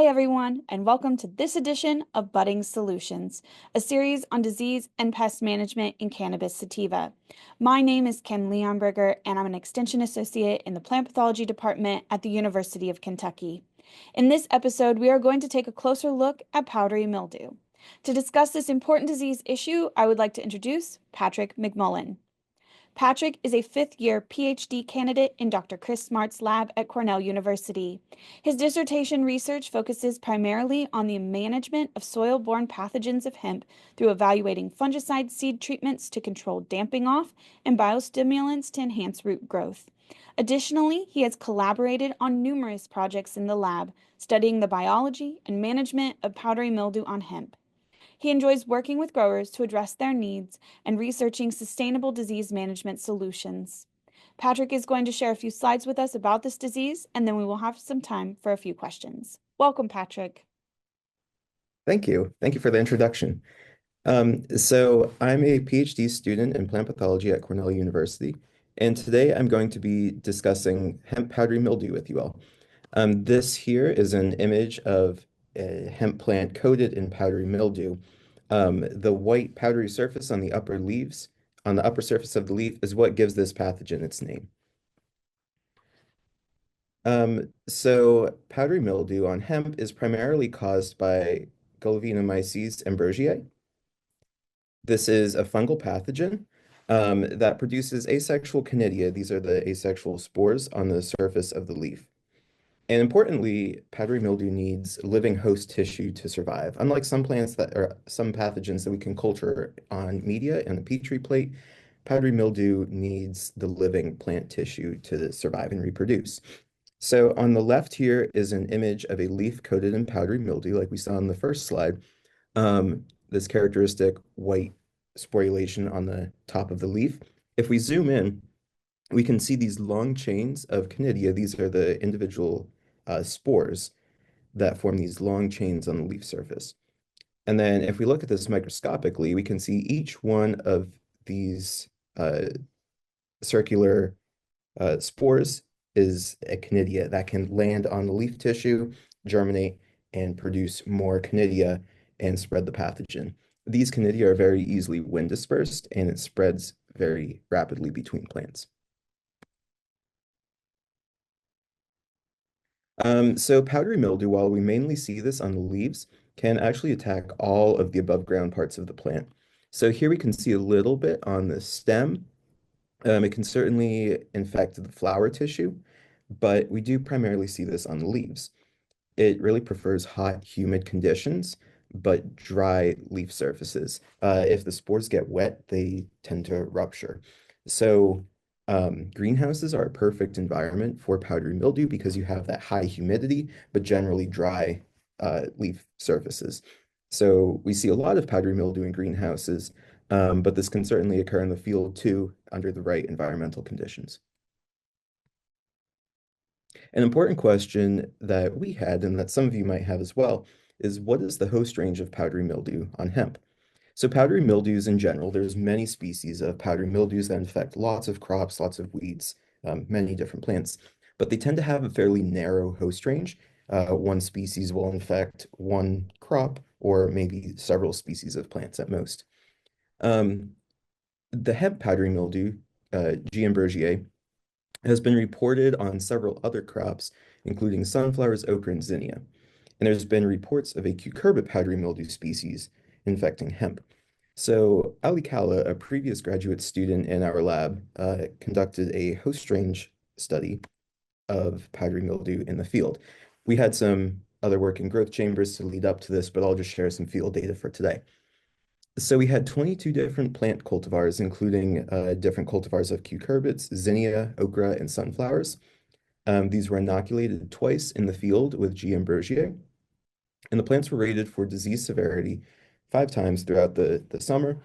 Hi, everyone, and welcome to this edition of Budding Solutions, a series on disease and pest management in cannabis sativa. My name is Kim Leonberger, and I'm an Extension Associate in the Plant Pathology Department at the University of Kentucky. In this episode, we are going to take a closer look at powdery mildew. To discuss this important disease issue, I would like to introduce Patrick McMullen. Patrick is a fifth-year PhD candidate in Dr. Chris Smart's lab at Cornell University. His dissertation research focuses primarily on the management of soil-borne pathogens of hemp through evaluating fungicide seed treatments to control damping off and biostimulants to enhance root growth. Additionally, he has collaborated on numerous projects in the lab, studying the biology and management of powdery mildew on hemp. He enjoys working with growers to address their needs and researching sustainable disease management solutions. Patrick is going to share a few slides with us about this disease, and then we will have some time for a few questions. Welcome, Patrick. Thank you. Thank you for the introduction. So I'm a PhD student in plant pathology at Cornell University, and today I'm going to be discussing hemp powdery mildew with you all. This here is an image of a hemp plant coated in powdery mildew. The white powdery surface on the upper leaves, on the upper surface of the leaf, is what gives this pathogen its name. So powdery mildew on hemp is primarily caused by Golovinomyces ambrosiae. This is a fungal pathogen that produces asexual conidia. These are the asexual spores on the surface of the leaf. And importantly, powdery mildew needs living host tissue to survive. Unlike some plants that are some pathogens that we can culture on media and a petri plate, powdery mildew needs the living plant tissue to survive and reproduce. So on the left here is an image of a leaf coated in powdery mildew, like we saw in the first slide. This characteristic white sporulation on the top of the leaf. If we zoom in, we can see these long chains of conidia. These are the individual spores that form these long chains on the leaf surface. And then if we look at this microscopically, we can see each one of these circular spores is a conidia that can land on the leaf tissue, germinate, and produce more conidia and spread the pathogen. These conidia are very easily wind dispersed, and it spreads very rapidly between plants. So powdery mildew, while we mainly see this on the leaves, can actually attack all of the above ground parts of the plant. So here we can see a little bit on the stem. It can certainly infect the flower tissue, but we do primarily see this on the leaves. It really prefers hot, humid conditions, but dry leaf surfaces. If the spores get wet, they tend to rupture. So greenhouses are a perfect environment for powdery mildew because you have that high humidity, but generally dry leaf surfaces. So we see a lot of powdery mildew in greenhouses, but this can certainly occur in the field too under the right environmental conditions. An important question that we had, and that some of you might have as well, is what is the host range of powdery mildew on hemp? So powdery mildews in general, there's many species of powdery mildews that infect lots of crops, lots of weeds, many different plants, but they tend to have a fairly narrow host range. One species will infect one crop or maybe several species of plants at most. The hemp powdery mildew, G. ambrosiae, has been reported on several other crops, including sunflowers, okra, and zinnia. And there's been reports of a cucurbit powdery mildew species infecting hemp. So Ali Kalla, a previous graduate student in our lab, conducted a host range study of powdery mildew in the field. We had some other work in growth chambers to lead up to this, but I'll just share some field data for today. So we had 22 different plant cultivars, including different cultivars of cucurbits, zinnia, okra, and sunflowers. These were inoculated twice in the field with G. ambrosiae, and the plants were rated for disease severity 5 times throughout the summer,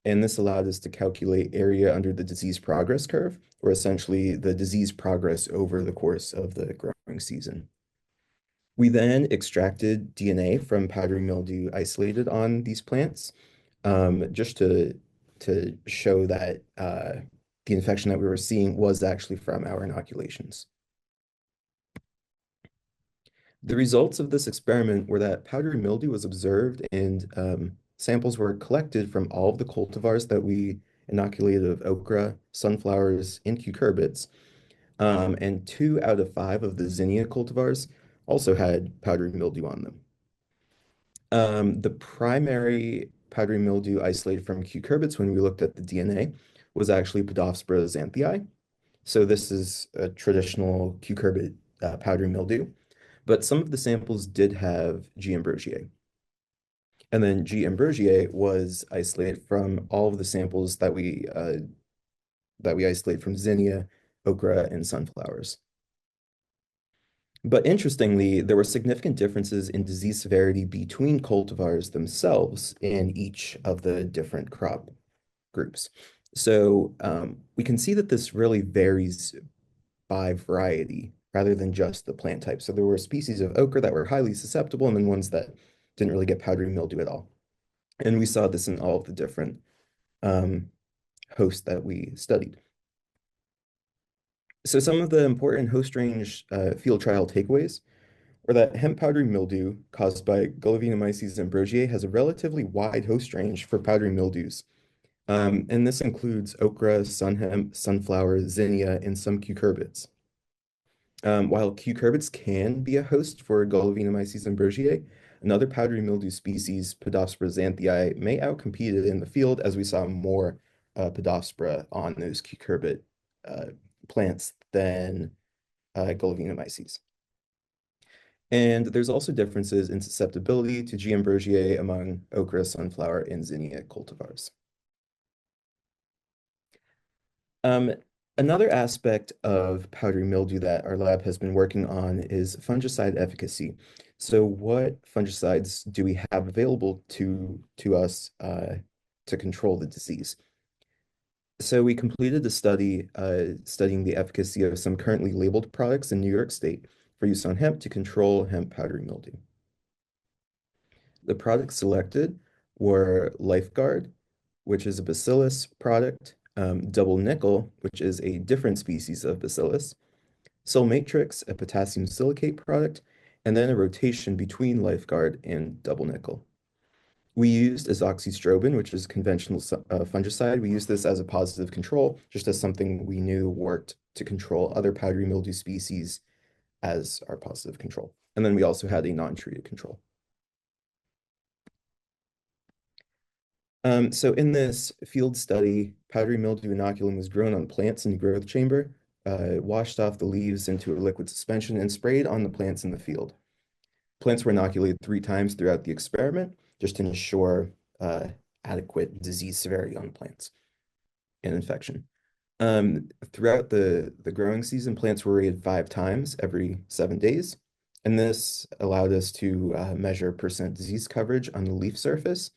and this allowed us to calculate area under the disease progress curve, or essentially the disease progress over the course of the growing season. We then extracted DNA from powdery mildew isolated on these plants, just to show that the infection that we were seeing was actually from our inoculations. The results of this experiment were that powdery mildew was observed and samples were collected from all of the cultivars that we inoculated of okra, sunflowers, and cucurbits. And 2 out of 5 of the zinnia cultivars also had powdery mildew on them. The primary powdery mildew isolated from cucurbits when we looked at the DNA was actually Podosphaera xanthii. So this is a traditional cucurbit powdery mildew, but some of the samples did have G. ambrosiae. And then G. ambrosiae was isolated from all of the samples that we isolate from zinnia, okra, and sunflowers. But interestingly, there were significant differences in disease severity between cultivars themselves in each of the different crop groups. So we can see that this really varies by variety rather than just the plant type. So there were species of okra that were highly susceptible and then ones that didn't really get powdery mildew at all. And we saw this in all of the different um, hosts that we studied. So some of the important host range field trial takeaways were that hemp powdery mildew caused by Golovinomyces ambrosiae has a relatively wide host range for powdery mildews. And this includes okra, sun hemp, sunflower, zinnia, and some cucurbits. While cucurbits can be a host for Golovinomyces ambrosiae, another powdery mildew species, Podosphaera xanthii, may outcompete it in the field as we saw more Podosphaera on those cucurbit uh, plants than Golovinomyces. And there's also differences in susceptibility to G. ambrosiae among okra, sunflower, and zinnia cultivars. Um, Another aspect of powdery mildew that our lab has been working on is fungicide efficacy. So what fungicides do we have available to us to control the disease? So we completed a study studying the efficacy of some currently labeled products in New York State for use on hemp to control hemp powdery mildew. The products selected were Lifeguard, which is a bacillus product, double nickel, which is a different species of bacillus, Sol Matrix, a potassium silicate product, and then a rotation between Lifeguard and double nickel. We used azoxystrobin, which is conventional fungicide. We used this as a positive control, just as something we knew worked to control other powdery mildew species as our positive control. And then we also had a non-treated control. So in this field study, powdery mildew inoculum was grown on plants in the growth chamber, washed off the leaves into a liquid suspension, and sprayed on the plants in the field. Plants were inoculated 3 times throughout the experiment, just to ensure adequate disease severity on plants and infection. Throughout the growing season, plants were rated 5 times every 7 days, and this allowed us to measure percent disease coverage on the leaf surface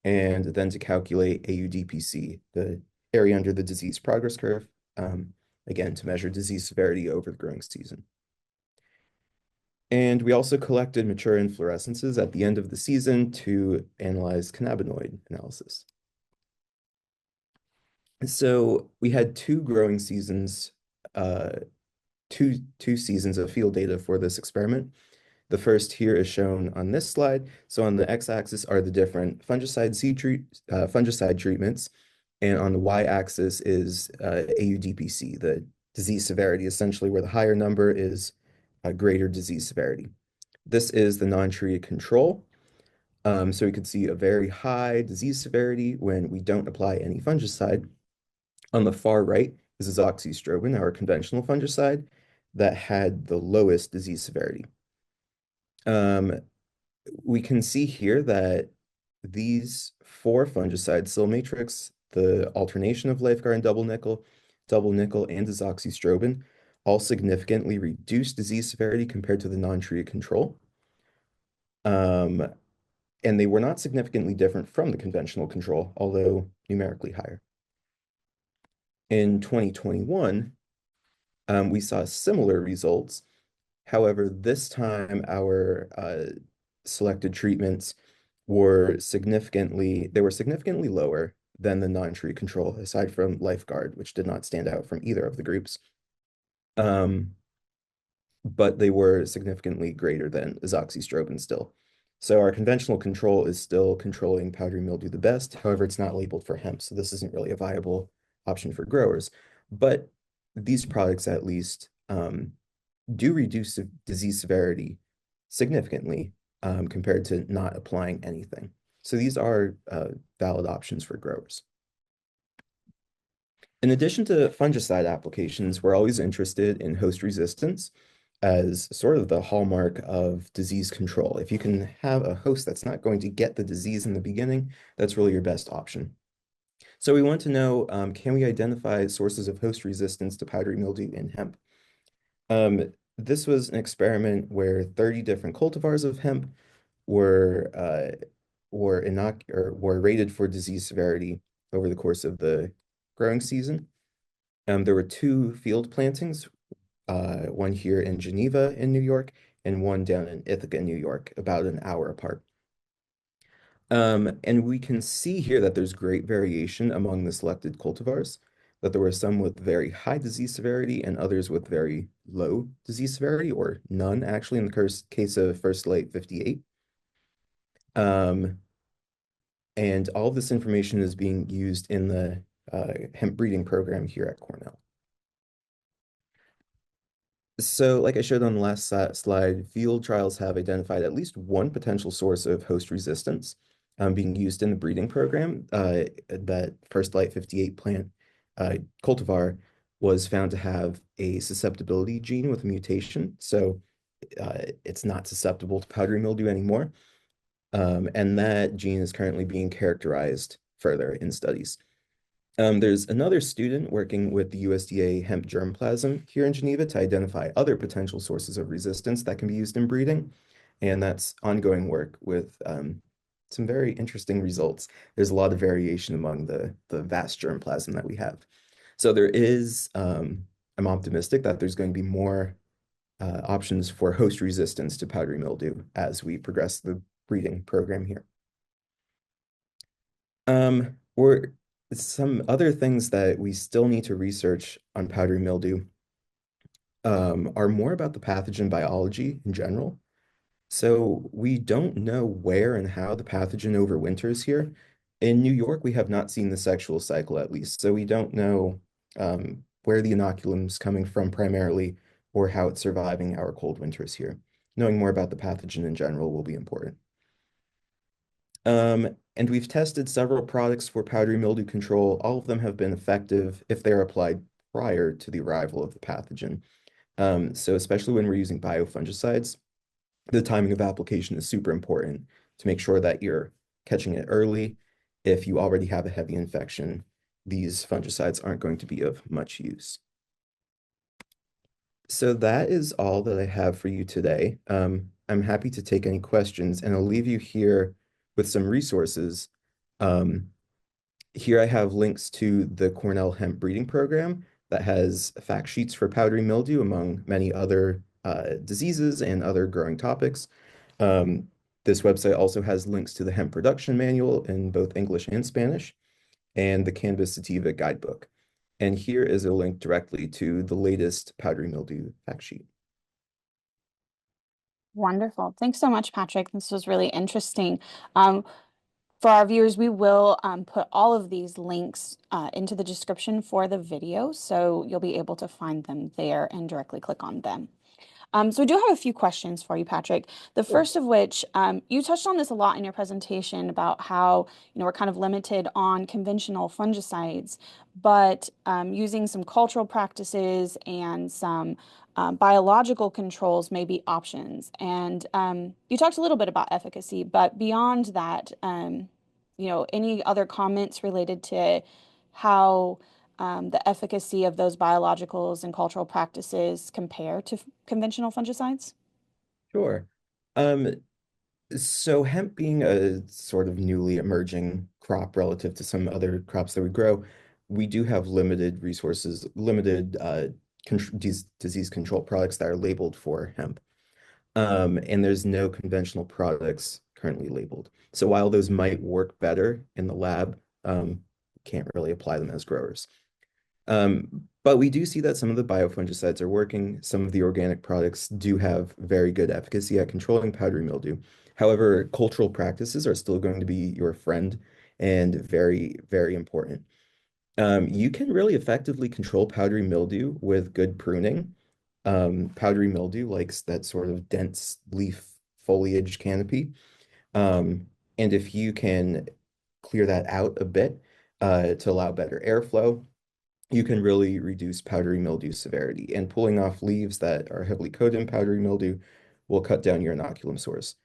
and then to calculate AUDPC, the area under the disease progress curve, again, to measure disease severity over the growing season. And we also collected mature inflorescences at the end of the season to analyze cannabinoid analysis. So we had 2 growing seasons, two seasons of field data for this experiment. The first here is shown on this slide. So on the x-axis are the different fungicide treatments, and on the y-axis is AUDPC, the disease severity, essentially where the higher number is a greater disease severity. This is the non-treated control. So we could see a very high disease severity when we don't apply any fungicide. On the far right is azoxystrobin, our conventional fungicide, that had the lowest disease severity. We can see here that these 4 fungicides, Sol Matrix, the alternation of Lifeguard and double nickel, and azoxystrobin, all significantly reduce disease severity compared to the non-treated control. And they were not significantly different from the conventional control, although numerically higher. In 2021, we saw similar results. However, this time our selected treatments were significantly lower than the non-treated control, aside from Lifeguard, which did not stand out from either of the groups. but they were significantly greater than azoxystrobin still. So our conventional control is still controlling powdery mildew the best. However, it's not labeled for hemp, so this isn't really a viable option for growers. But these products at least do reduce disease severity significantly compared to not applying anything. So these are valid options for growers. In addition to fungicide applications, we're always interested in host resistance as sort of the hallmark of disease control. If you can have a host that's not going to get the disease in the beginning, that's really your best option. So we want to know, can we identify sources of host resistance to powdery mildew in hemp? This was an experiment where 30 different cultivars of hemp were were rated for disease severity over the course of the growing season. There were two field plantings, one here in Geneva in New York and one down in Ithaca, New York, about an hour apart. And we can see here that there's great variation among the selected cultivars, that there were some with very high disease severity and others with very low disease severity, or none actually in the case of First Light 58. And all of this information is being used in the hemp breeding program here at Cornell. So, like I showed on the last slide, field trials have identified at least one potential source of host resistance being used in the breeding program. That First Light 58 plant cultivar was found to have a susceptibility gene with a mutation. So it's not susceptible to powdery mildew anymore. And that gene is currently being characterized further in studies. There's another student working with the USDA hemp germplasm here in Geneva to identify other potential sources of resistance that can be used in breeding. And that's ongoing work with some very interesting results. There's a lot of variation among the vast germplasm that we have. So I'm optimistic that there's going to be more options for host resistance to powdery mildew as we progress the breeding program here. Or some other things that we still need to research on powdery mildew are more about the pathogen biology in general. So we don't know where and how the pathogen overwinters here. In New York, we have not seen the sexual cycle at least, so we don't know where the inoculum's coming from primarily or how it's surviving our cold winters here. Knowing more about the pathogen in general will be important. And we've tested several products for powdery mildew control. All of them have been effective if they're applied prior to the arrival of the pathogen. So especially when we're using biofungicides, the timing of application is super important to make sure that you're catching it early. If you already have a heavy infection, these fungicides aren't going to be of much use. So that is all that I have for you today. I'm happy to take any questions, and I'll leave you here with some resources. Um, Here I have links to the Cornell hemp breeding program that has fact sheets for powdery mildew, among many other diseases and other growing topics. Um, this website also has links to the hemp production manual in both English and Spanish, and the Cannabis Sativa guidebook. And here is a link directly to the latest powdery mildew fact sheet. Wonderful. Thanks so much, Patrick. This was really interesting. For our viewers, we will put all of these links into the description for the video, so you'll be able to find them there and directly click on them. So I do have a few questions for you, Patrick. The Sure. first of which, you touched on this a lot in your presentation about how, we're kind of limited on conventional fungicides, but using some cultural practices and some biological controls may be options. And you talked a little bit about efficacy, but beyond that, any other comments related to how the efficacy of those biologicals and cultural practices compare to conventional fungicides? Sure. Um, so hemp being a sort of newly emerging crop relative to some other crops that we grow, we do have limited resources, limited disease control products that are labeled for hemp. And there's no conventional products currently labeled. So while those might work better in the lab, can't really apply them as growers. But we do see that some of the biofungicides are working. Some of the organic products do have very good efficacy at controlling powdery mildew. However, cultural practices are still going to be your friend and very, very important. You can really effectively control powdery mildew with good pruning. Powdery mildew likes that sort of dense leaf foliage canopy. And if you can clear that out a bit to allow better airflow, you can really reduce powdery mildew severity. And pulling off leaves that are heavily coated in powdery mildew will cut down your inoculum source.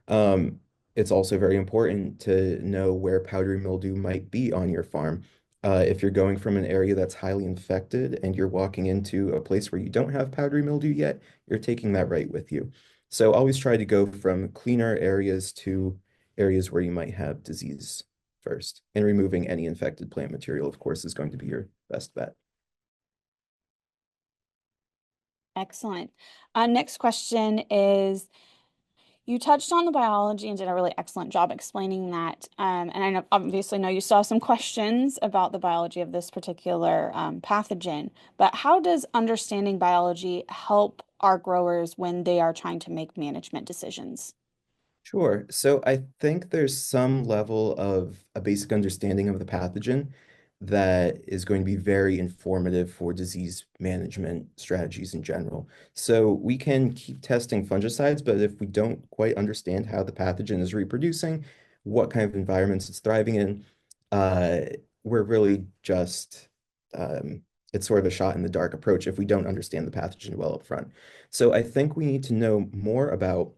Um, it's also very important to know where powdery mildew might be on your farm. If you're going from an area that's highly infected and you're walking into a place where you don't have powdery mildew yet, you're taking that right with you. So always try to go from cleaner areas to areas where you might have disease first. And removing any infected plant material, of course, is going to be your best bet. Excellent. Next question is, you touched on the biology and did a really excellent job explaining that. And I know, obviously know you still have some questions about the biology of this particular pathogen, but how does understanding biology help our growers when they are trying to make management decisions? Sure. So I think there's some level of a basic understanding of the pathogen that is going to be very informative for disease management strategies in general. So we can keep testing fungicides, but if we don't quite understand how the pathogen is reproducing, what kind of environments it's thriving in, uh, we're really just, it's sort of a shot in the dark approach if we don't understand the pathogen well up front. So I think we need to know more about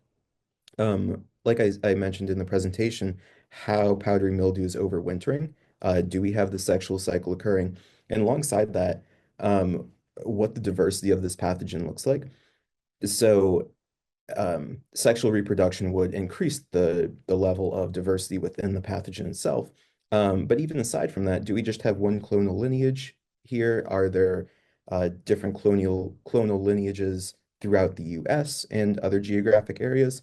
like I mentioned in the presentation, how powdery mildew is overwintering. Do we have the sexual cycle occurring? And alongside that, what the diversity of this pathogen looks like. So, sexual reproduction would increase the level of diversity within the pathogen itself. But even aside from that, do we just have one clonal lineage here? Are there different clonal lineages throughout the US and other geographic areas?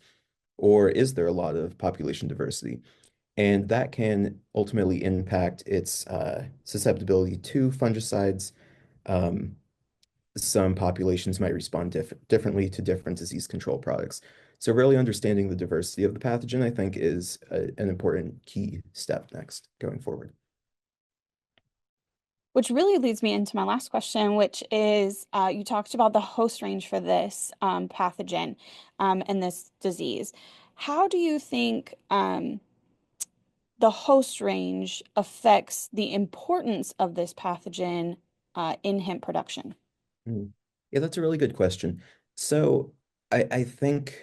Or is there a lot of population diversity? And that can ultimately impact its susceptibility to fungicides. Um, some populations might respond differently to different disease control products. So really understanding the diversity of the pathogen, I think, is an important key step next going forward. Which really leads me into my last question, which is you talked about the host range for this pathogen and this disease. How do you think the host range affects the importance of this pathogen in hemp production? Mm. Yeah, that's a really good question. So I think,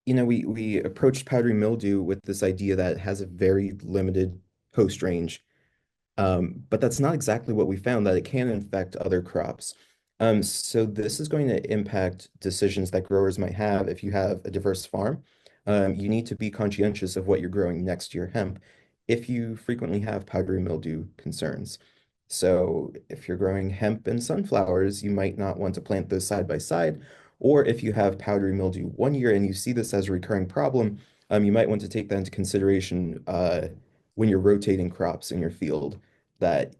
we approached powdery mildew with this idea that it has a very limited host range. But that's not exactly what we found, that it can infect other crops. So this is going to impact decisions that growers might have if you have a diverse farm. You need to be conscientious of what you're growing next to your hemp if you frequently have powdery mildew concerns. So if you're growing hemp and sunflowers, you might not want to plant those side by side. Or if you have powdery mildew one year and you see this as a recurring problem, you might want to take that into consideration when you're rotating crops in your field that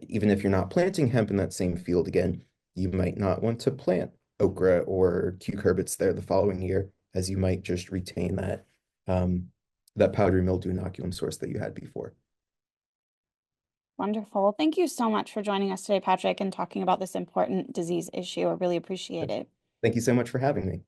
even if you're not planting hemp in that same field again, you might not want to plant okra or cucurbits there the following year, as you might just retain that powdery mildew inoculum source that you had before. Wonderful. Well, thank you so much for joining us today, Patrick, and talking about this important disease issue. I really appreciate it. Thank you so much for having me.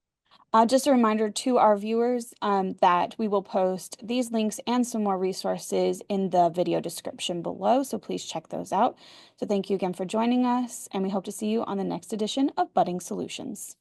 Just a reminder to our viewers that we will post these links and some more resources in the video description below, so please check those out. So thank you again for joining us, and we hope to see you on the next edition of Budding Solutions.